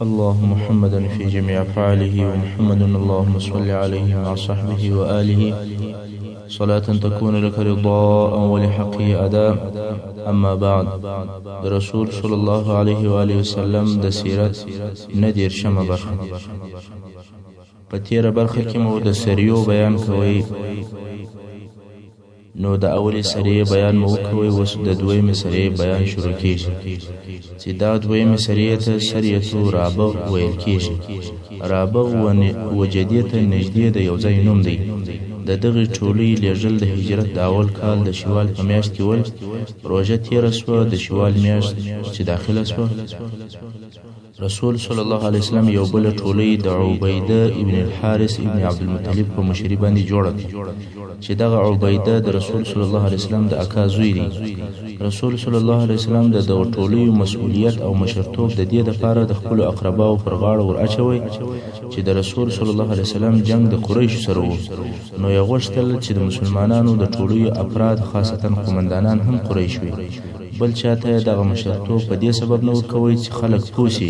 اللهم محمدا في جميع أفعاله ومحمد اللهم صل عليه مع صحبه وآله صلاة تكون لك رضاء ولحقه أداء. أما بعد، رسول صلى الله عليه وآله وسلم د سیرت ندیر شمه برخه. په تیره برخه کې مو د سریو بیان کوي، نو د اولی سریه بیان مو کوي. اوس د دویمې سریه بیان شروع کیږي چې دا دویمې سریه ته سریه رابغ ویل کیږي. رابغ و جدیه ته نږدې د یو ځای نوم دی. د دغې ټولۍ لیږل د هجرت د اول کال د شوال په میاشت کې ول. روژه تیره سوه، د شوال میاشت چې داخله سوه. رسول صلی الله علیه وسلم یو بل ټولۍ د عبیده ابن الحارث ابن عبدالمطلب په مشري باندې جوړه کړه چې دغه عبیده د رسول صلی الله علیه وسلم د اکا زوی دی. رسول صلی الله علیه وسلم د دغه ټولۍ مسؤلیت او مشرتوب د دې لپاره د خپل اقرباو پر غاړه ور اچوي چې د رسول صلی الله علیه وسلم جنگ د قریش سره وو. نو یې غوښتل چې د مسلمانانو د ټولۍ افراد خاصتا قومندانان هم قریش وي. بل چاته دغه مشرتوب په دې سبب نه ورکوي چې خلک پوه شي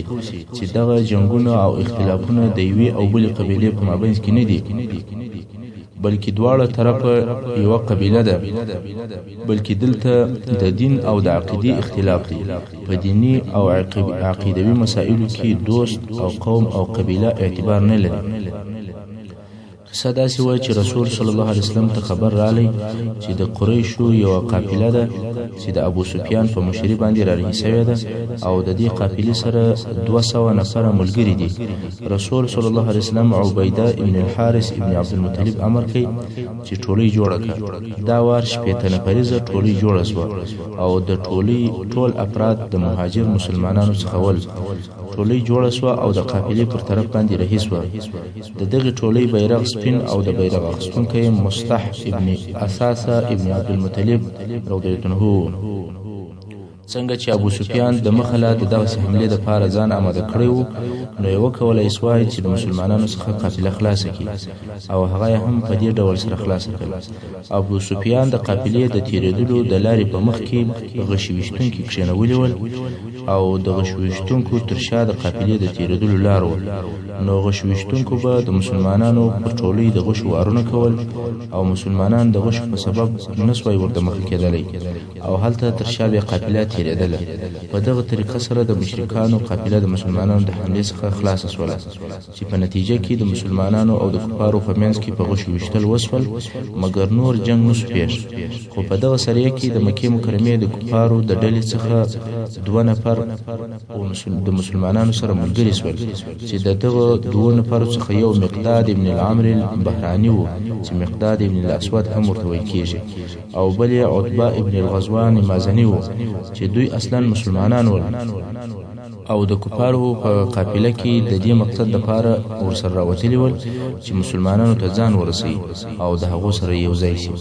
چې دغه جنگونه او اختلافونه د یوې او بلې قبیلې په مابینځ کې نه دي، بلکې دواړه طرفه یوه قبیله ده. بلکې دلته د دین او د عقیدې اختلاف دی. په دینی او عقیدوي مسائلو کې دوست او قوم او قبیله اعتبار نه لري. قصه داسې وه چې رسول صلی الله علیه وسلم ته خبر رالی چې د قریشو یوه قافله ده چې د ابو سفیان په مشري باندې رارهي سوې ده او د دې قافلې سره 200 نفره ملګري دي. رسول صلی الله علیه وسلم عبیده ابن الحارث ابن عبدالمطلب امر کوي چې ټولۍ جوړه کړه. دا وار 80 نفریزه ټولۍ جوړه شوه او د ټولۍ ټول افراد د مهاجر مسلمانانو څخه ول. ټولۍ جوړه شوه او د قافلې پر طرف باندې رهي شوه. د دغې ټولۍ بیرغ سپین او د بیرغ اخیستونکی مصطح ابن اساسه ابن عبدالمطلب رضی الله عنه. څنګه چې ابو سفیان د مخله د دغسې حملې دپاره ځان آماده کړی و، نو یې وکولی سوای چې د مسلمانانو څخه قافله خلاصه کړي او هغه یې هم په دې ډول سره خلاصه کړه. ابو سفیان د قافلې د تېرېدلو د لارې په مخ کې غشي ویشتونکي کښېنولي ول او د غشو ویشتونکو تر شا د قافلې د تېرېدلو لار و. نو غشو ویشتونکو به د مسلمانانو پر ټولۍ د غشو وارونه کول او مسلمانان د غشو په سبب نه سوای ورته مخه کېدلی او هلته تر شا بیا قافله تېرېدله. په دغه طریقه سره د مشرکانو قافله د مسلمانانو د حملې څخه خلاصه سوله چې په نتیجه کې د مسلمانانو او د کفارو په منځ کې په غشو ویشتل وسول، مګر نور جنگ نسو پیښ. خو په دغه سریه کې د مکې مکرمې د کفارو د ډلې څخه 2 نفر د مسلمانانو سره ملګري سول چې د دغه 2 نفرو څخه یو مقداد ابن العمر البهراني و چې مقداد ابن الاسود هم ورته ویل کېږي، او بل یې عتبه ابن الغزوان مازني و چې دوی اصلا مسلمانان ول او د کفارو په قافله کې د دې مقصد دپاره ورسره راوتلي ول چې مسلمانانو ته ځان ورسوي او د هغو سره یو ځای شي.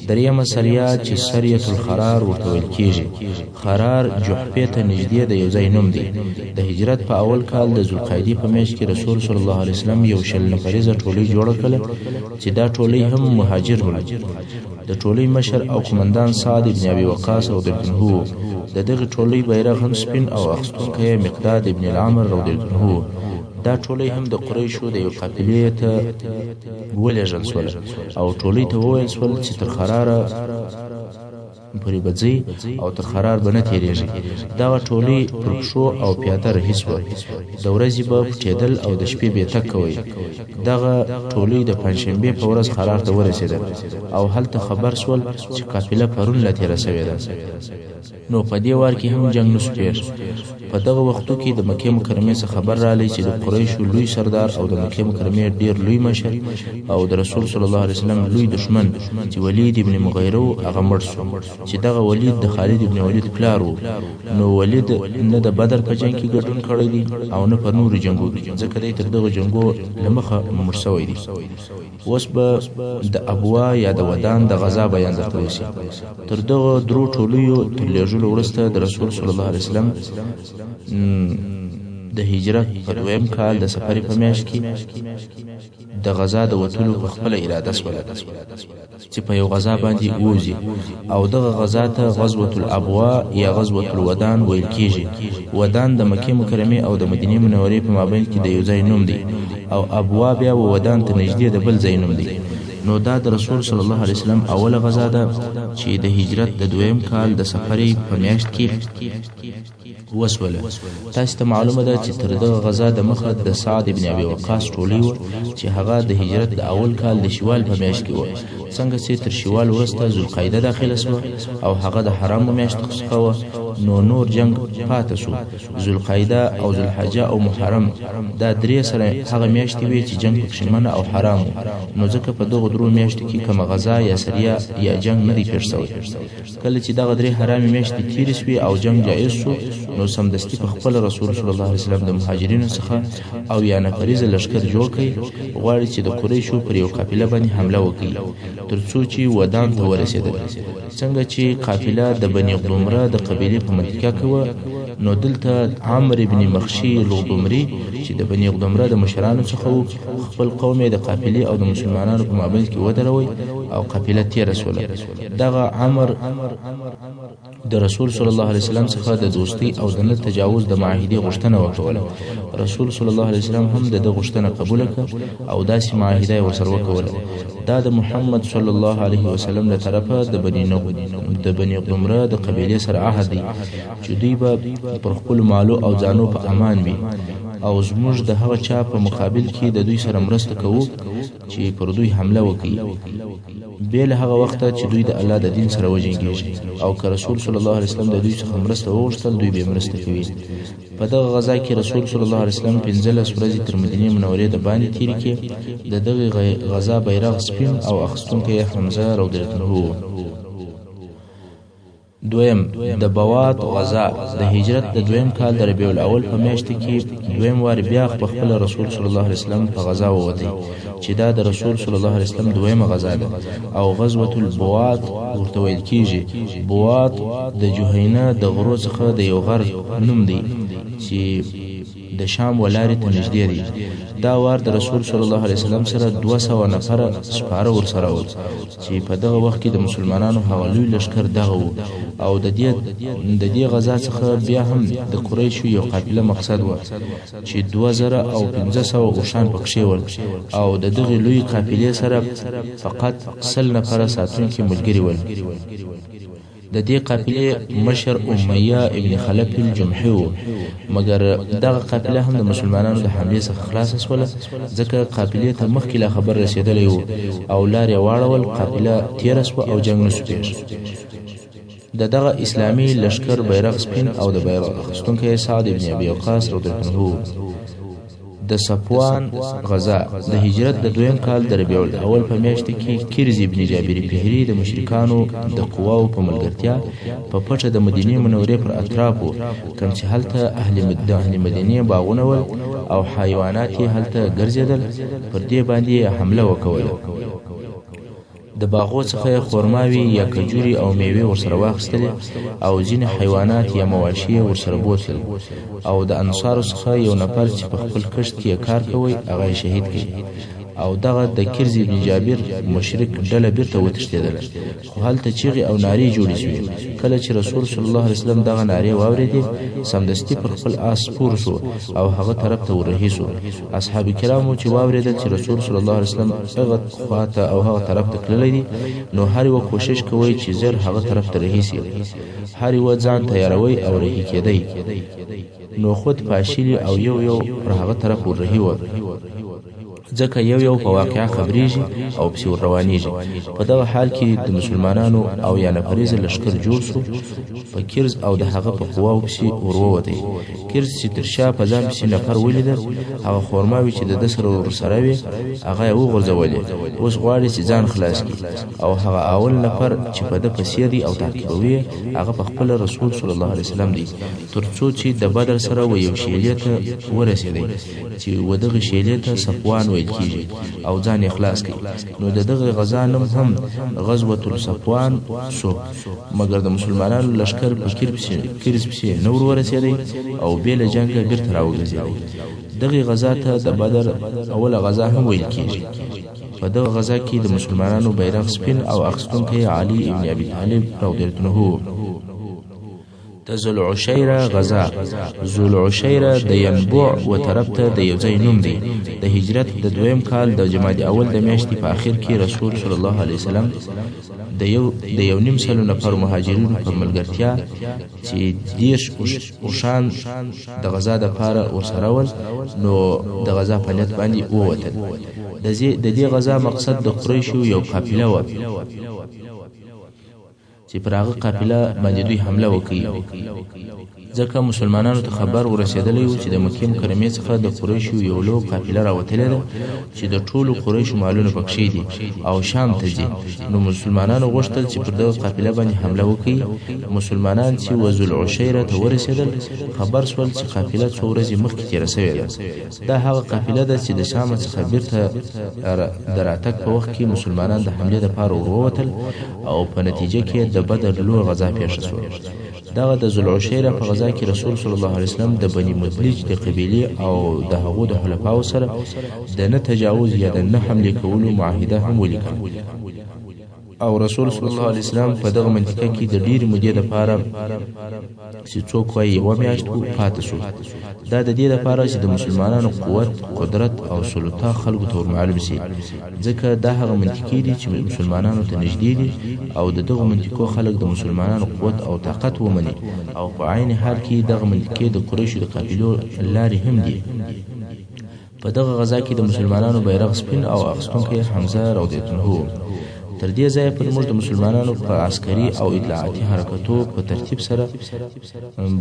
درېیمه سریه چې سریة الخرار ورته ویل کېږي. خرار جحفې ته نږدې د یو ځای نوم دی. د هجرت په اول کال د ذوالقعدې په میاشت کې رسول صلی الله علیه وسلم یو 100 نفریزه ټولۍ جوړه کړه چې دا ټولۍ هم مهاجر ول. د ټولۍ مشر او قومندان سعد ابن ابي وقاص رضی الله عنه. د دغې ټولۍ بیرغ هم سپین او اخیستونکی مقداد ابن العمر رضی الله عنه. دا ټولۍ هم د قریشو د یو قافلې ته ولېږل سوله او ټولۍ ته وویل سول چې تر خراره پورې به ځئ او تر خرار به نه تېرېږي. دغه ټولۍ پر پښو او پیاده رهي سوه. د ورځې به پټېدل او د شپې به تګ کوئ. دغه ټولۍ د پنجشنبې په ورځ خرار ته ورسېده او هلته خبر سول چې قافله پرون لا تېره سوې ده. نو په دې وار کې هم جنگ نسو پیښ. په دغه وختو کې د مکې مکرمې څخه خبر رالی چې د قریشو لوی سردار او د مکې مکرمې ډیر لوی مشر او د رسول صلی الله علیه وسلم لوی دشمن چې ولید ابن مغیره هغه مړ شو چې دغه ولید د خالد ابن ولید پلار و. نو ولید نه د بدر په جنگ کې ګډون کړی دی او نه په نورو جنګو ځکه دی تر دغه جنګو له مخه مړ شوی دی. اوس به د ابوا یا د ودان د غزا بیان درته وشي. تر دغه درو ټولیو تر لیږلو وروسته د رسول صلی الله علیه وسلم د هجرت په دویم کال د سفر په میاشت کې د غزا د وتلو په خپل اراده سوله چې په یو غزا باندې ووځي او دغه غزا ته غزوة الابوا یا غزوة الودان ویل کیږي. ودان د مکې مکرمه او د مدینې منورې په مابین کې د یو ځای نوم دی او ابوا بیا ودان ته نږدې د بل ځای نوم دی. نو دا د رسول صلی الله علیه وسلم اوله غزا ده چې د هجرت د دویم کال د سفر په میاشت کې وسوله. تاسو ته معلومه ده چې تر دغه غزا د مخه د سعد ابن ابي وقاص ټولي و چې هغه د هجرت د اول کال د شوال په میاشت کې و. څنګه چې تر شوال وروسته ذوالقعده داخله شو او هغه د حرام میاشت څخه و، نو نور جنگ پاتې شو. ذوالقعده او ذوالحجه او محرم دا درې سره هغه میاشتې وي چې جنگ پکې منع او حرام، نو ځکه په دغه درو میاشتو کې کوم غزا یا سریه یا جنگ نه دی پیښ شوی. کله چې دغه درې حرامي میاشتې تیرې شوې او جنگ جایز شو، نو سمدستي په خپل رسول صلی الله علیه وسلم د مهاجرینو څخه او یا نفریزه لشکر جوړ کړي، غواړي چې د قریشو پر یو قافله باندې حمله وکړي ترڅو چې ودان ته ورسېدل. څنګه چې قافله د بني غضمره د قبیلې په منطقه کې وه، نو دلته عمرو بن مخشي الغضمري چې د بني غضمره د مشرانو څخه و، خپل قوم د قافلې او د مسلمانانو په مابین کې ودروي او قافله تیره شوله. دغه عمر د رسول صلی الله علیه وسلم څخه د دوستی او د نه تجاوز د معاهدې غوښتنه وکړه. رسول صلی الله علیه وسلم هم د غوښتنه قبول کړه او داسې معاهده یې ورسره وکړه. دا د محمد صلی الله علیه وسلم له طرفه د بني غضمره د قبیلې سره عهد دی چې دوی به پر خپل مالو او ځانو په امان وي او زموږ د هغه چا په مقابل کې د دوی سره مرسته کوو چې پر دوی حمله وکړي، بیل هغه وخت چې دوی د الله د دین سره وجنګیږي، او که رسول صلی الله علیه وسلم د دوی څخه مرسته وغوښتل دوی به مرسته کوي. په دغه غزا کې رسول صلی الله علیه وسلم 15 ورځې تر مدینې منورې د باندې تیرې کړې. د دغه غزا بیرغ سپین او اخیستونکی حمزه رضی الله عنه. دویم د بوات غزا د هجرت د دویم کال د ربیع الاول په میاشت کې دویم وار بیا خپل رسول صلی الله علیه وسلم په غزا ووتی چې دا د رسول صلی الله علیه وسلم دویمه غزا ده او غزوه البوات ورته ویل کیږي. بوات د جوهینه د غرو څخه د یو غر نوم دی چې د شام ولارې ته نږدې دی. دا وار د رسول صلی الله علیه وسلم سره 200 نفر سپاره ورسره و چې په دغه وخت کې د مسلمانانو هغه لوی لشکر دغه و او د دې غزا څخه بیا هم د قریشو یو قافله مقصد و چې 2500 اوښان پکښې ول او د دغه لوی قافلې سره فقط 100 نفر ساتونکي ملګري ول. د دې قافلې مشر امیه ابن خلف الجمحي و، مګر دغه قافله هم د مسلمانانو د حملې څخه خلاص شوله ځکه قافلې ته مخکې لا خبر رسېدلی و او لارې واړول، قافله تیره شوه او جنګ نه شو پیښ. دغه اسلامي لشکر بیرغ سپین او د بیرغ اخیستونکی سعد ابن ابي وقاص رضی الله عنه. د صفوان غزا د هجرت د دویم کال د ربیع الاول په میاشت کې کرز ابن جابر فهري د مشرکانو د قواو په ملګرتیا په پټه د مدینې منورې پر اطرافو کوم چې هلته اهل مدینې باغونه ول او حیوانات یې هلته ګرځېدل، پر دې باندې حمله وکوله. د باغو څخه خورماوي یا کجوري او میوه ورسره واخیستلې او ځینې حیوانات یا مواشي ورسره بوتل او د انصارو څخه یو نفر چې په خپل کښت کې کار کوي هغه شهید کړي او دغه د کرز بن جابر مشرک ډله بیرته وتښتېدله، خو هلته چیغې او نارې جوړې شوې. کله چې رسول صلی الله علیه وسلم دغه نارې واورېدې سمدستي پر خپل آس سپور شو او هغه طرف ته ورهي شو. اصحاب کرامو چې واورېدل چې رسول صلی الله علیه وسلم هغه خواته او هغه طرف ته تللی دی، نو هر یو کوشش کوي چې زر هغه طرف ته رهي شي، هر یو ځان تیاروي او رهي کېدی، نو خود پاشلی او یو پر هغه طرف ورهي و ځکه یو په واقعا خبرېږي او پسې ور روانېږي. په دغه حال کې د مسلمانانو او یا نفریزه لشکر جوړ شو، په کرز او د هغه په قواو پسې ور ووتی. کرز چې تر شا په ځان پسې نفر ولیدل، هغه خورماوي چې د ده سره ورسره وې هغه یې وغورځولې، اوس غواړي چې ځان خلاص کړي او هغه اول نفر چې په ده پسې دی او تعقیبوي هغه په خپل رسول صلی الله علیه وسلم دی، تر څو چې د بدر سره و یو شیلې ته ورسېدی چې و دغه شیلې ته صفوان ویل کیږي او ځان اخلاص کړي. نو دغه غزا نوم هم غزوه الصفوان شو، مګر د مسلمانانو لشکر لشکر په کرز پسې نه ورسېدی او بې له جنګه بېرته راوګرځېدی. دغې غزا ته د بدر اوله غزا هم ویل کېږي. په دغه غزا کې د مسلمانانو بیرغ سپین او اخیستونکی علي ابن ابي طالب رضی الله عنه. د ذوالعشیره غزا. ذوالعشیره د ینبوع و طرف ته د یو ځای نوم دی. د هجرت د دویم کال د جمادی اول د میاشتې په آخر کې رسول صلی الله علیه وسلم د یو نیم سلو نفر مهاجرینو په ملګرتیا چې 10 اوښان د غزا دپاره ورسره ول، نو د غزا په نیت باندې ووتل. د دې غزا مقصد د قریشو یو قافله وه چې پر هغه قافله باندې دوی حمله وکړي، ځکه مسلمانانو ته خبر ورسېدلی و چې د مکې مکرمې څخه د قریشو یو لو قافله راوتلې ده چې د ټولو قریشو مالونه پکښې دي او شام ته ځي. نو مسلمانانو غوښتل چې پر دغه قافله باندې حمله وکړي. مسلمانان چې ذوالعشیره ته ورسېدل، خبر شول چې قافله څو ورځې مخکې تېره سوې ده. دا هغه قافله ده چې د شام څخه بیرته د راتګ په وخت کې مسلمانان د حملې دپاره ورووتل او په نتیجه کې د بدر لویه غزا پیښه شوه. دغه د ذوالعشیره په غزا کې رسول صلی الله علیه وسلم د بني مدلج د قبیلې او د هغو د خلفاو سره د نه تجاوز یا د نه حملې کولو معاهده هم ولیکل. او رسول صلی الله علیه وسلم په دغه منطقه کې د ډېرې مودې دپاره چې څوک وایي یوه میاشت پاتې شو. دا د دې دپاره چې د مسلمانانو قوت، قدرت او سلطه خلکو ته ورمعلوم شي، ځکه دا هغه منطقې دي چې مسلمانانو ته نږدې دي او د دغو منطقو خلک د مسلمانانو قوت او طاقت ومني، او په عین حال کې دغه منطقې د قریشو د قبیلو لارې هم دي. په دغه غزا کې د مسلمانانو بیرغ سپین او اخیستونکی حمزه رضی الله عنه. تر دې ځایه پر موږ د مسلمانانو په عسکري او اطلاعاتي حرکتو په ترتیب سره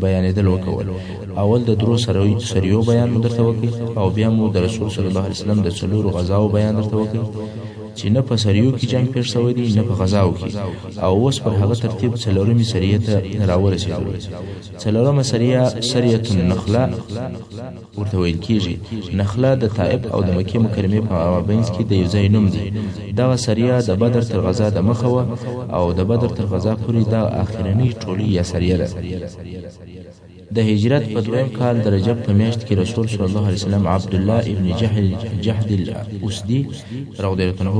بیانېدل وکول. اول د درو سریو بیان مو درته وکړ او بیا مو د رسول صلی الله علیه وسلم د 4 غزاو بیان درته وکړ چې نه په سریو کې جنگ پیښ شوی دی نه په غزاو کې. او اوس پر هغه ترتیب 4مې سریې ته راورسېدلو. 4مه سریه سریه النخله ورته ویل کېږي. نخله د طائف او د مکې مکرمې په مابینځ کې د یو ځای نوم دی. دغه سریه د بدر تر غزا د مخه وه او د بدر تر غزا پورې دا اخرنۍ ټولۍ یا سریه ده. د هجرت په دویم کال د رجب په میاشت کې رسول صلی الله علیه وسلم عبدالله ابن جحد الاسدي رضی الله عنه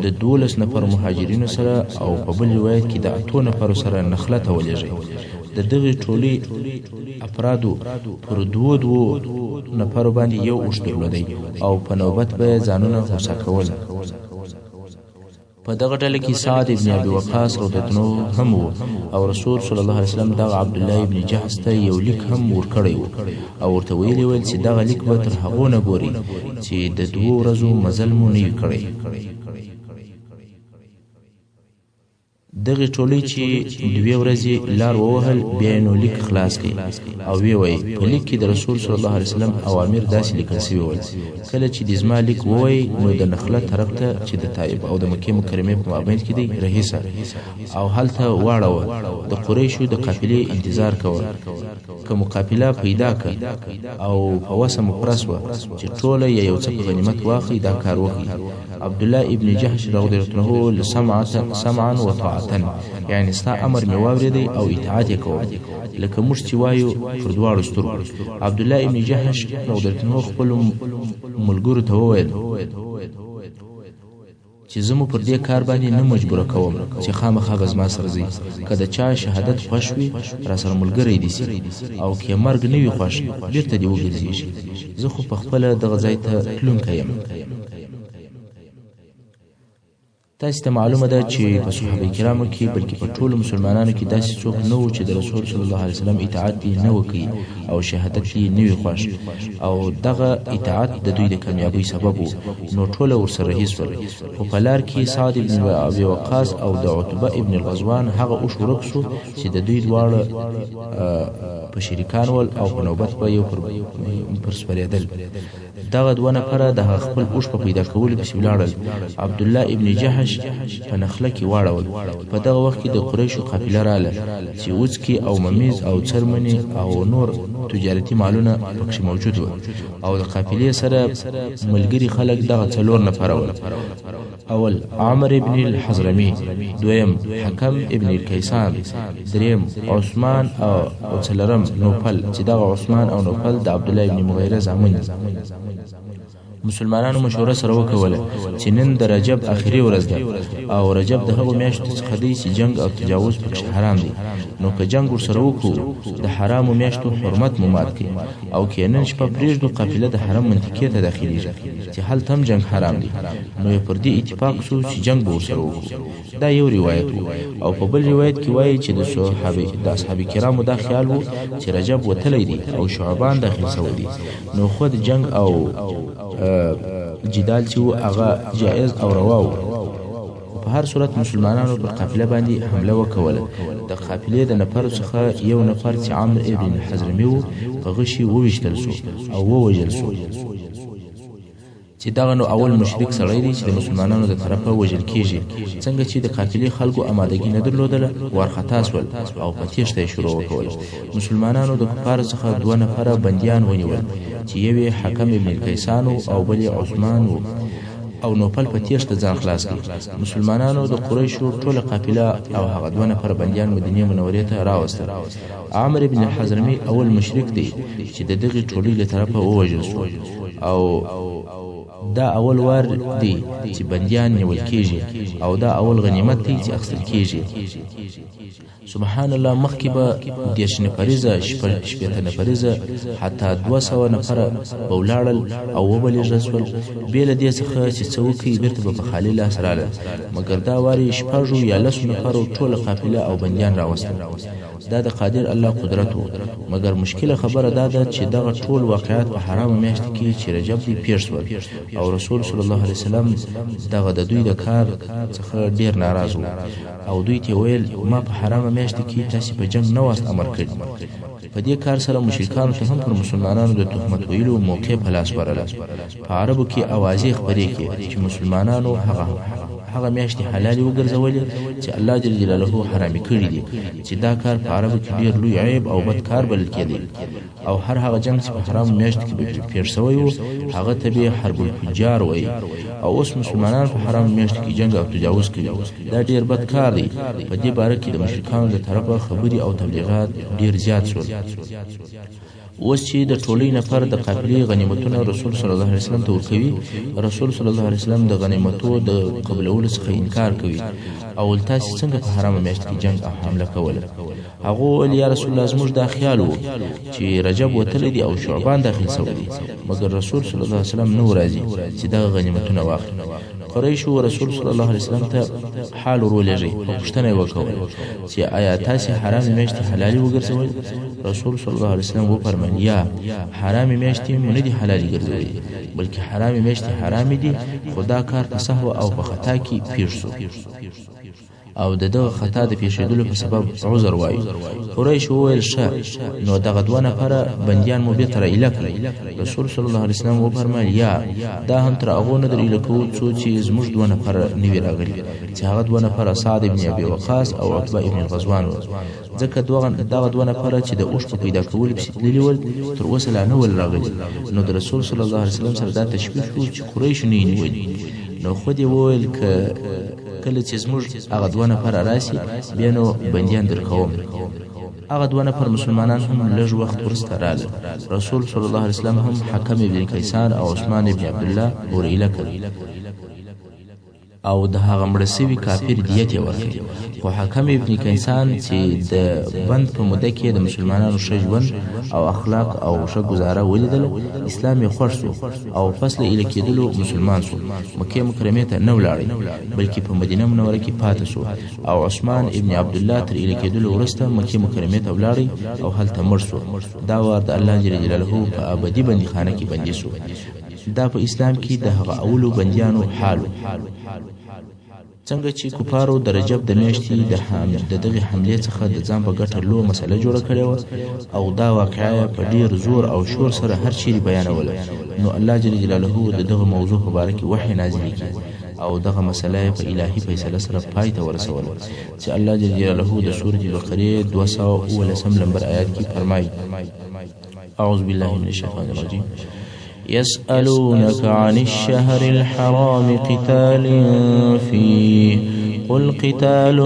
د 12 نفر مهاجرینو سره او په بل روایت کې د 8 نفرو سره نخله ته ولېږي. د دغې ټولې افرادو پر 2 نفرو باندې یو اوښ درلودی او په نوبت به ځانونه غوسه کول. په دغه ډله کې سعد ابن ابي وقاص رضی الله عنه هم و او رسول صلی الله علیه وسلم دغه عبدالله ابن جحش ته یو لیک هم ورکړی و او ورته ویلي ول چې دغه لیک به تر هغو نه ګوري چې د 2 ورځو مزل مو نه وي کړی. دغه ټولۍ چې 2 ورځې لار ووهل بیا نو لیک خلاص کړي او وی وای په لیک کې د رسول صلی الله علیه وسلم اوامر داسې لیکل شوي ول. کله چې د زما لیک ووای نو د نخله طرف ته چې د طائف او د مکې مکرمې په مابین کې دی رهیسه او هلته واړوه. د قریشو د قافلې انتظار کوه، که مقابله پیدا که او په وسه مپرس وه چې ټوله یا یو څه په غنیمت واخلي، دا کار وکړي. عبدالله ابن جحش رضی الله عنه سمعا و طاعتا، یعنی ستا امر مې واورېدی او اطاعت یې کوم لکه موږ چې وایو پر دواړو سترګو. عبدالله ابن جحش رضی الله عنه خپلو ملګرو ته وویل چې زه مو پر دې کار باندې نه مجبوره کوم چې خامخا به زما سره ځئ. که د چا شهادت خوښ وي را سره ملګری دي سي، او که مرګ نه وي خوښ بېرته دې وګرځېږي. زه خو پخپله دغه ځای ته تلونکی یم. تاسو ته معلومه ده چې په صحابه کرامو کې بلکې په ټولو مسلمانانو کې داسې څوک نه و چې د رسول صلی الله علیه وسلم اطاعت یې نه وکړي او شهادت یې نه وي خوښ، او دغه اطاعت د دوی د کامیابۍ سبب و، نو ټوله ورسره رهي شول. خو په لار کې سعد ابن ابي وقاص او د عتبه ابن الغزوان هغه اوښ ورک شو چې د دوی دواړه په شریکان ول او په نوبت به یو پر سپرېدل. دغه دوه نفره د خپل اوښ په پیدا کولو پسې ولاړل. عبد الله ابن جحش په نخله کې واړول. په دغه وخت کې د قریشو قافله رااله چې وڅکي او ممیز او څرمنې او نور تجارتي مالونه پکې موجود وو، او د قافلې سره ملګري خلک دغه څلور نفره ول. اول عمر ابن الحضرمي، دویم حکم ابن الکیسان، دریم عثمان او څلورم نوفل چې دغه عثمان او نوفل د عبد الله ابن مغیره زامن. مسلمانانو مشوره سره وکوله چې نن د رجب اخري ورځ ده او رجب د هغو میاشتو څخه دی چې جنگ او تجاوز پکې حرام دی، نو که جنگ ورسره وکړو د حرامو میاشتو حرمت مو مات کړي، او که نن شپه پرېږدو قافله د حرم منطقې ته داخلېږي چې هلته هم جنگ حرام دی، نو یې پر دې اتفاق شو چې جنگ به ورسره وکړو. دا یو روایت و. او په بل روایت کې وایي چې د اصحاب کرامو دا خیال و چې رجب وتلی دی او شعبان داخل شوی دی، نو خود جنگ او جدال چې و هغه جائز او روا و. په هر صورت مسلمانانو پر قافله باندې حمله وکوله. د قافلې د نفرو څخه یو نفر چې عمرو ابن حضرمي و په غشي وویشتل سو او ووژل سو، چې دغه نو اول مشرک سړی دی چې د مسلمانانو د طرفه وژل کیږي. څنګه چې د قافلې خلکو امادګي نه درلودله، وارخطا سول او په تیښته یې شروع وکوله. مسلمانانو د کفارو څخه دوه نفره بندیان ونیول چې یو یې حکم ابن الکیسان او بل یې عثمان و، او نوفل په تیښته ځان خلاص کړ. مسلمانانو د قریشو ټوله قافله او هغه دوه نفره بندیان مدینې منورې ته راوستل. عمرو ابن الحضرمي اول مشرک دی چې د دغې ټولۍ له طرفه ووژل سو، او دا اول وار دی چې بندیان نیول کیږي، او دا اول غنیمت دی چې اخیستل کیږي. سبحان الله، مخکې به 10 نفریزه، 15 نفریزه، حتی 200 نفره به ولاړل او وبلېږل سول. بې له دې څخه چې څه وکړي بېرته به په خالي لاس راله، مګر دا وار یې 6 یا 10 نفرو ټوله قافله او بندیان راوستل. دا د قادر الله قدرت و. مګر مشکله خبره دا ده چې دغه ټول واقعات په حرامه میاشت کې چې رجب دی پېښ شول، او رسول صلی الله علیه وسلم دغه د دوی د کار څخه ډیر ناراض و، او دوی ته ویل ما په حرامه میاشت کې تاسو په جنگ نه واست امر کړی. په دې کار سره مشرکانو ته هم پر مسلمانانو د تهمت ویلو موقع په لاس ورله. په عربو کې اوازې خپرې کې چې مسلمانانو هغه میاشتې حلالې وګرځولې چې الله جل جلاله حرامې کړي دي، چې دا کار په عربو کې ډېر لوی عیب او بد کار بلل کېدی، او هر هغه جنگ چې په حرامو میاشتو کې به پېښ شوی و هغه ته به حرب الفجار وایي. او اوس مسلمانان په حرامو میاشتو کې جنگ او تجاوز کوي. دا ډېر بد کار دی. په دې باره کې د مشرکانو له طرفه خبرې او تبلیغات ډېر زیات شول. اوس چې د ټولۍ نفر د قافلې غنیمتونه رسول صلی الله علیه وسلم ته ورکوي، رسول صلی الله علیه وسلم د غنیمتو د قبولولو څخه انکار کوي، او تاسو څنګه په حرامه میاشت کې جنگ او حمله کوله؟ هغه ویل یا رسول الله زموږ دا خیال و چې رجب وتلی دی او شعبان داخل شوی دی، مګر رسول صلی الله علیه وسلم نو راځي چې دغه غنیمتونه واخلي. قریشو رسول صلی الله علیه وسلم ته حال ورولېږي او پوښتنه یې وکړه چې آیا تاسې حرامې میاشتې حلالې وګرځولې؟ رسول صلی الله علیه وسلم وفرمایل یا حرامې میاشتې مو نه دي حلالې ګرځولې، بلکې حرامې میاشتې حرامې دي، خو دا کار په سهو او په خطا کې پېښ شو، او دغه خطا د پیښېدلو په سبب عذر وایي. قریش وویل ښه، نو دغه دوه نفره بندیان مو بېرته راایله کړئ. رسول صلی الله علیه وسلم وفرمایل یا دا هم تر هغو نه در ایله کوو څو چې زموږ دوه نفره نوي راغلي، چې هغه دوه نفره سعد ابن ابي وقاص او عتبه ابن غزوان و. ځکه دغه دوه نفره چې د اوښ په پیدا کولو پسې تللي ول تر اوسه لا نه ول راغلي، نو د رسول صلی الله علیه وسلم سره دا تشویق شو چې قریشو نه یې نیولي. نو خود یې وویل که کله چې زموږ هغه دوه نفر راشي بیا نو بندیان درکوم. هغه دوه نفر مسلمانان هم لږ وخت وروسته راغلل. رسول صلی الله علیه وسلم هم حکم ابن کیسان او عثمان ابن عبدالله ورایله کړل، او د هغه مړه سوي کافر دیت یې ورکړ. خو حکم ابن کیسان چې د بند په موده کې د مسلمانانو ښه ژوند او اخلاق او ښه ګزاره ولیدله، اسلام یې خوښ شو او پس له ایله کېدلو مسلمان شو. مکې مکرمې ته نه ولاړی، بلکې په مدینه منوره کې پاته شو، او عثمان ابن عبدالله تر ایله کېدلو وروسته مکې مکرمې ته ولاړی او هلته مړ شو. دا وار د الله جل جلاله په ابدي بندیخانه کې بندي شو. دا په اسلام کې د هغه اولو بندیانو حال. څنګه چې کفارو د رجب د میاشتې د دغه حملې څخه د ځان په ګټه لو مسله جوړه کړې و او دا واقعه په ډیر زور او شور سره هر چیرې بیانوله، نو الله جل جلاله د دغه موضوع په اړه کې وحی نازل کړي او دغه مسله په الهي فیصله سره پای ته ورسوله، چې الله جل جلاله د سورۃ البقره 219 نمبر آیات کې فرمایي: اعوذ بالله من الشیطان الرجیم. يسألونك عن الشهر الحرام قتال فيه قل قتال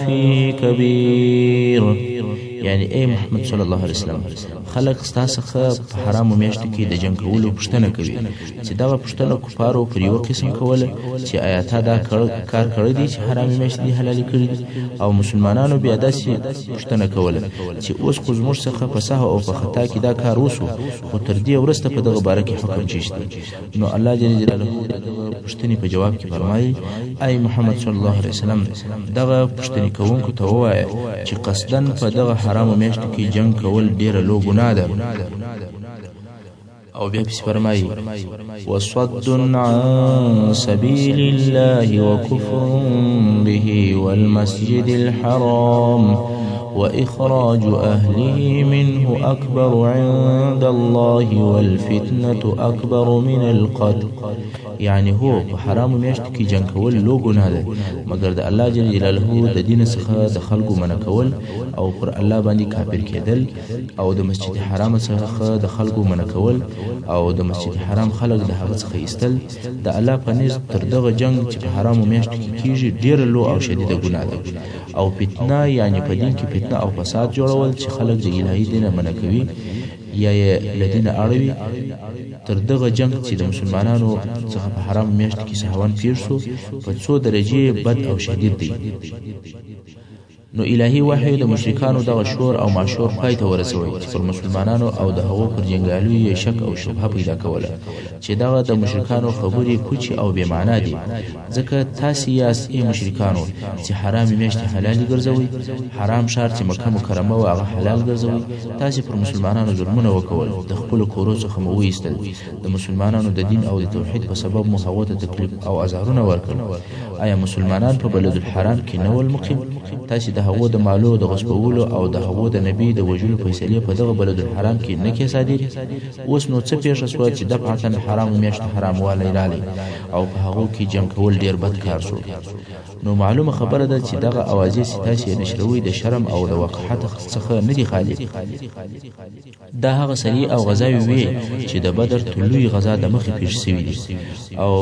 فيه كبير. یعنی اے محمد صلی الله علیه وسلم خلق ستاسو په حرام میاشت کې د جنگ کولو پوښتنه کوي، چې دا پوښتنه کفارو پر یو قسم کوله چې آیات دا کار کړی دي چې حرام میاشت دي حلال کړی دي، او مسلمانانو بیا داسې پوښتنه کوله چې اوس خو زموږ څخه په صحه او په خطا کې دا کار وسو، خو تر دې ورسته په دغه باره کې حکم چیشته. نو الله جل جلاله دغه پوښتنې په جواب کې فرمایي: ای محمد صلی الله علیه وسلم دغه پوښتنې کوونکو ته ووایه چې قصدن په دغه حرام میاشت کې جنگ کول ډیره لو ګناه ده. او بیا پس فرمایي: وصد عن سبيل الله وكفر به والمسجد الحرام وإخراج أهله منه أكبر عند الله والفتنة أكبر من القتل. یعنی هو په حرام میاشت کې جنگ کول لو ګناه ده، مګر د الله جل جلاله د دین څخه د خلکو منع کول او پر الله باندې کافر کېدل او د مسجد حرام څخه د خلکو منع کول او د مسجد حرام خلک د هغه څخه ایستل د الله په نزد تر دغه جنگ چې په حرام میاشت کې کیږي ډیر لو او شدیده ګناه ده. او فتنه یعنی په دین کې فتنه او فساد جوړول چې خلک د الهي دین منع کوي یا یې لدین اړوي، تر دغه جنگ چې د مسلمانانو څخه په حرام میاشت کې سهوان پیر شو په څو درجه بد او شدید دی. نو الهي وحی د مشرکانو دغه شور او ماشور پای ته ورسوي چې پر مسلمانانو او د هغو پر جنګیالیو شک او شبهه پیدا کوله چې دغه د مشرکانو خبرې پوچې او بې معنا دي، ځکه تاسې یاست ای مشرکانو چې حرام میاشتې حلالې ګرځوئ، حرام ښار چې مکه مکرمه و هغه حلال ګرځوئ، تاسې پر مسلمانانو ظلمونه وکول، د خپلو کورو څخه مو وایستل، د مسلمانانو د دین او د توحید په سبب مو هغو ته تکلیف او ازارونه ورکړل. آیا مسلمانان په بلد الحرام کې نه ول مقیم؟ تاسې د هغو د مالو د غصبولو او د هغو د نبی د وژلو فیصلې په دغه بلد الحرام کې نه کې صادرې. اوس نو څه پیښه شوه چې دفعتاً حرام میاشت حراموالی رالی او په هغو کې جنګ کول ډیر بد کار شو. نو معلومه خبره ده چې دغه اوازې چې تاسې نشروي د شرم او د وقاحت څخه نه دي خالي. دا هغه سریع او غزاوې وې چې د بدر طلوعي غزا د مخې پیښ شوي دي او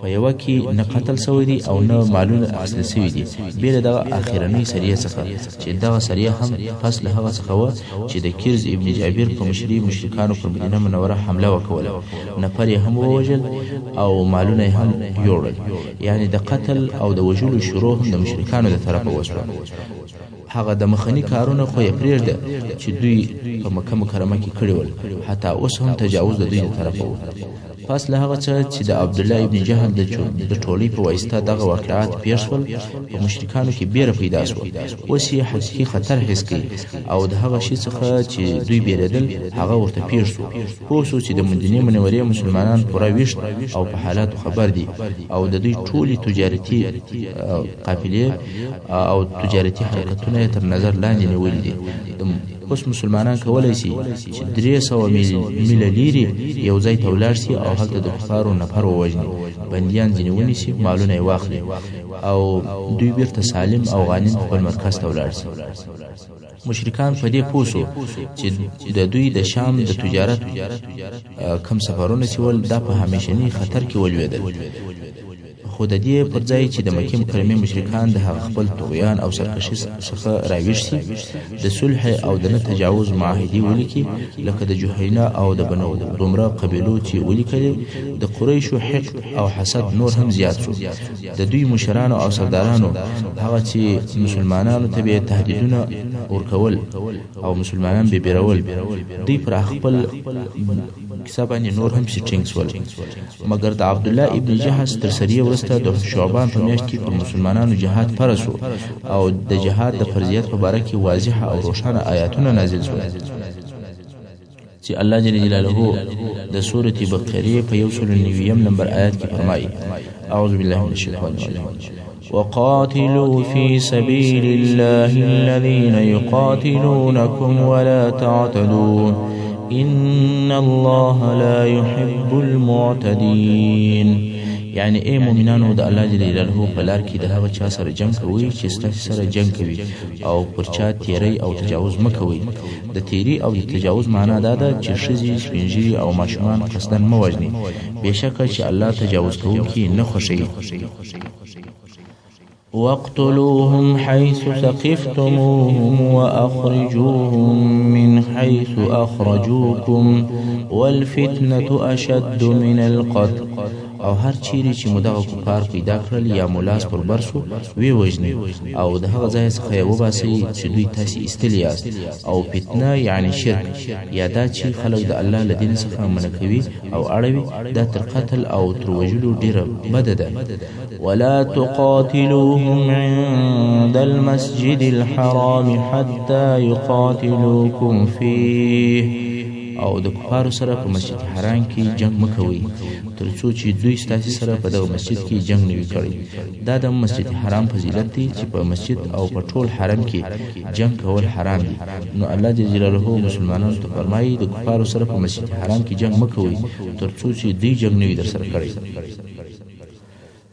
په یوه کې نه قتل شوی دي او نه مالونه اخیستل شوي دي، بې له دغه اخرنۍ سریه څخه چې دغه سریه هم پس له هغه څخه وه چې د کیرز ابن جابر په مشري مشرکانو پر مدینه منوره حمله وکوله، نفر یې هم ووژل او مالونه یې هم یوړل. یعنی د قتل او د وژلو شروع هم د مشرکانو د طرفه وشوه. هغه د مخنی کارونه خو یې پرېږده چې دوی په مکه مکرمه کې کړي ول، حتی اوس هم تجاوز د دوی د طرفه و. پس له هغه څه چې د عبدالله ابن جهل د ټولۍ په واسطه دغه واقعات پیښ شول، په مشرکانو کې بیره پیدا شوه. اوس یې حقیقي خطر حس کړي او د هغه شي څخه چې دوی بیرېدل هغه ورته پیښ شو. پوه شو چې د مدینې منورې مسلمانان پوره ویښ او په حالاتو خبر دي او د دوی ټولې تجارتي قافلې او تجارتي حرکتونه تر نظر لاندې نیولي دي. اوس مسلمانان کولای شي چې 300 میله لیرې یو ځای ته ولاړ شي او هلته د کفارو نفر ووژني، بندیان ځینې ونیسي، مالونه یې واخلي او دوی بیرته سالم او غانم خپل مرکز ته ولاړ شي. مشرکان په دې پوه شو چې د دوی د شام د تجارت کم سفرونه چې ول دا په همیشني خطر کې ولوېدل. خو د دې پر ځای چې د مکې مکرمې مشرکان د هغه خپل طغیان او سرکشي څخه راویښ شي، د صلح او د نه تجاوز معاهدې ولیکي، لکه د جهینا او د بنو ضمره قبیلو چې ولیکلې، د قریشو حقد او حسد نور هم زیات شو. د دوی مشرانو او سردارانو هغه چې مسلمانانو ته به تهدیدونه ورکول او مسلمانان به بیرول، دوی پر خپل کیسه باندې نور هم سټینګ شول. مګر د عبدالله ابن جهش تر سریه ورسته د شعبان په میاشت کې پر مسلمانانو جهاد فرض شو او د جهاد د فرضیت په باره کې واضح او روښانه آیاتونه نازل شول چې الله جل جلاله د سورة بقره په 190 نمبر آیات کې فرمایي اعوذ بالله من الشیطان الرجیم وقاتلوا في سبيل الله الذين يقاتلونكم ولا تعتدوا إن الله لا يحب المعتدين. یعنی ای مومنانو د الله جل جلاله په لار کې د هغه چا سره جنگ کوئ چې ستاسو سره جنگ کوي او پر چا تیری او تجاوز مه کوئ. د تیری او د تجاوز معنا دا ده چې ښځې سپین او ماشومان قصدن مه وژنئ، بېشکه چې الله تجاوز کوونکي نه خوښوي. واقتلوهم حيث ثقفتموهم وأخرجوهم من حيث أخرجوكم والفتنة أشد من القتل. او هر چیرې چې مو دغه کفار پیدا کړل یا مو لاس پر بر سو ویې وژنئ او د هغه ځای څخه یې وباسئ چې دوی تاسې ایستلي یاست. او فتنه یعنی شرک یا دا چې خلک د الله له دین څخه منع کوي او اړوي، دا تر قتل او تر وژلو ډېره بده ده. ولا تقاتلوهم عند المسجد الحرام حتى يقاتلوكم فيه. او د کفارو سره په مسجد حرام کې جنگ مکوئ تر څو چې دوی ستاسې سره په دغه مسجد کې جنگ نه وي کړی. دا د مسجد حرام فضیلت دی چې په مسجد او په ټول حرم کې جنگ کول حرام دي. نو الله جل جلاله مسلمانانو ته فرمایي د کفارو سره په مسجد حرام کې جنگ مکوئ تر څو چې دوی جنگ نه وي در سره کړی.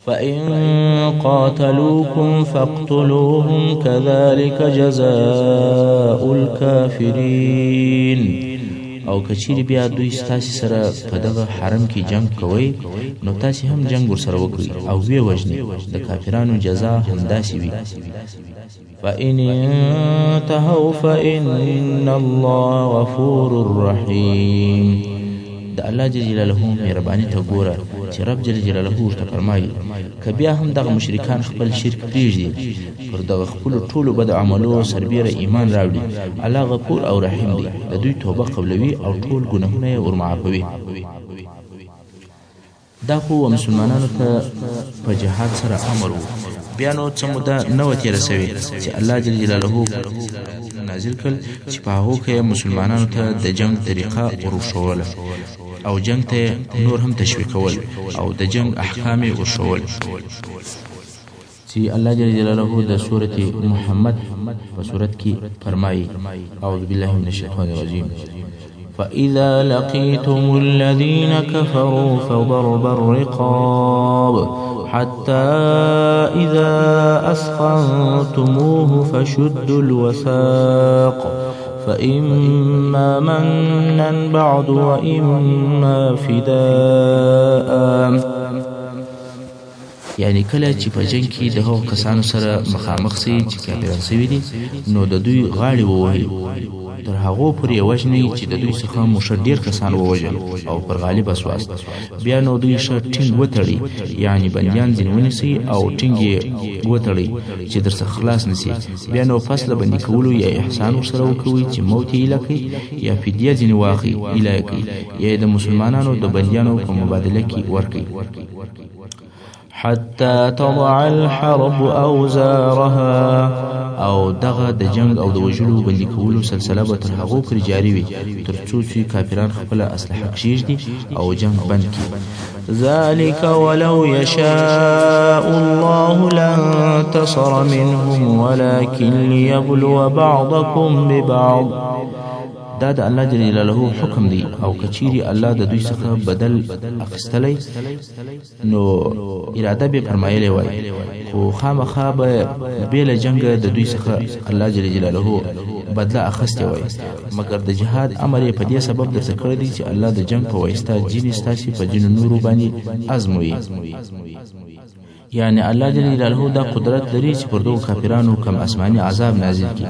فإن قاتلوكم فاقتلوهم كذلك جزاء الكافرين. او کچیر بیا دوی ستاسې سره په دغه حرم کې جنگ کوئ نو تاسې هم جنگ ورسره وکړئ او ویې وژنئ. د کافرانو جزا همداسې وي. فإن انتهوا فإن الله غفور رحیم. د الله جل جلاله مهرباني ته ګوره چې رب جل جلاله ورته فرمایي که بیا هم دغه مشرکان خپل شرک پرېږدي پر دغه خپلو ټولو بد عملو سربیره ایمان راوړي، الله غفور او رحیم دی، د دوی توبه قبلوي او ټول ګناهونه یې ورمعافوي. دا خو مسلمانانو ته په جهاد سره امر و. بیا نو څه موده نه وه تېره سوې چې الله جل جلاله نازل کړل چې په هغو کې مسلمانانو ته د جنگ طریقه ورښووله او جنگ ته نور هم تشویقول او د جنگ احکام یې ورښوول چې الله جل جلاله د سورة محمد په سورت کې فرمایي اعوذ بالله من الشیطان الرجیم فإذا لقيتم الذين كفروا فضرب الرقاب حتى إذا أثخنتموه فشدوا الوثاق فإما منا بعد وإما فداء. یعنی کله چې په جنگ کې د هغو کسانو سره مخامخ سئ چې کافران سوي دي نو د دوی غاړې ووهئ تر هغو پورې یې وژنئ چې د دوی څخه مو ښه ډېر کسان ووژل او پر غالبه سواست. بیا نو دوی ښه ټینګ وتړئ، یعنی بندیان ځینې ونیسئ او ټینګ یې وتړئ چې در څخه خلاص نسي. بیا نو فصله بندي کولو یا احسان ورسره وکوئ چې موت یې ایله کړئ یا فدیه ځینې واخلئ ایله یې کړئ یا د مسلمانانو د بندیانو په مبادله کې ورکړئ. حتى تضع الحرب أوزارها. او دغه د جنگ او د وژلو بندي کولو سلسله به تر هغو پورې جاري وي تر څو چې کافران خپله اسلحه کښېږدي او جنگ بند کړي. ذلك ولو يشاء الله لانتصر منهم ولكن ليبلو بعضكم ببعض. دا د الله جل جلاله حکم دی او کچیری الله د دوی څخه بدل اخیستلی نو اراده به فرمایلی وای، خو خامخا به بې له جنګه د دوی څخه الله جل جلاله بدله اخیستی وای، مګر د جهاد امر یې په دې سبب درته کړی دی چې الله د جنګ په واسطه ځینې ستاسې په ځینو نورو باندې ازموي. یعنی الله جل جلاله دا قدرت لري چې پر دغو کافرانو کم اسماني عذاب نازل کړي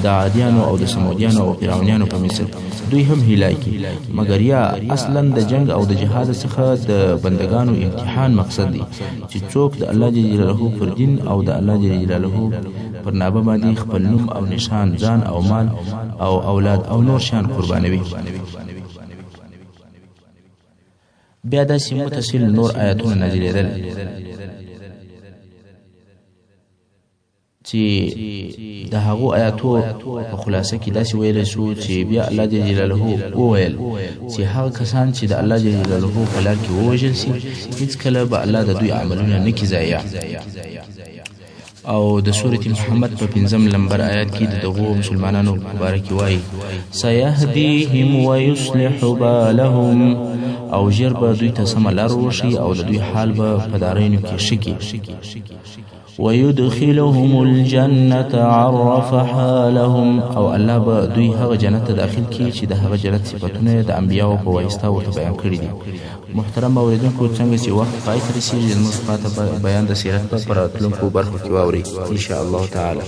د عادیانو او د سمودیانو او فرعونیانو په مثل دوی هم هلاک کړي. مګر یا اصلا د جنگ او د جهاد څخه د بندگانو امتحان مقصد دی چې څوک د الله جل جلاله پر دین او د الله جل جلاله پر نامه باندې خپل نوم او نشان، ځان او مال او اولاد او نور شان قربانوي. بیا داسې متصل نور آیاتونه نازلېدل چې چې د هغو آیاتو په خلاصه کې داسې ویلی سو چې بیا الله جل جلاله وویل چې هغه کسان چې د الله جل جلاله په لار کې ووژل سي هېڅکله به الله د دوی عملونه نه کړي ضایع. او د سورة محمد په 5 نمبر آیات کې د دغو مسلمانانو مبارک وایي سيهديهم ويصلح بالهم او ژر به دوی ته سمه لار وښي او د دوی حال به په دارینو کې ښه کړي. ويدخلهم الجنة عرفها لهم او الله به دوی هغه جنت ته داخل کړي چې د هغه جنت صفتونه د انبیاو په واسطه ورته بیان کړي دي. محترم اوریدونکو څنګه چې وخت پای ته رسیږي زموږ پاته بیان د سیرت په راتلونکو برخو کې واورئ ان شاء الله تعالی.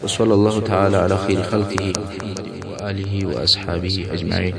وصلى الله تعالى على خير خلقه محمد وآله وأصحابه أجمعين.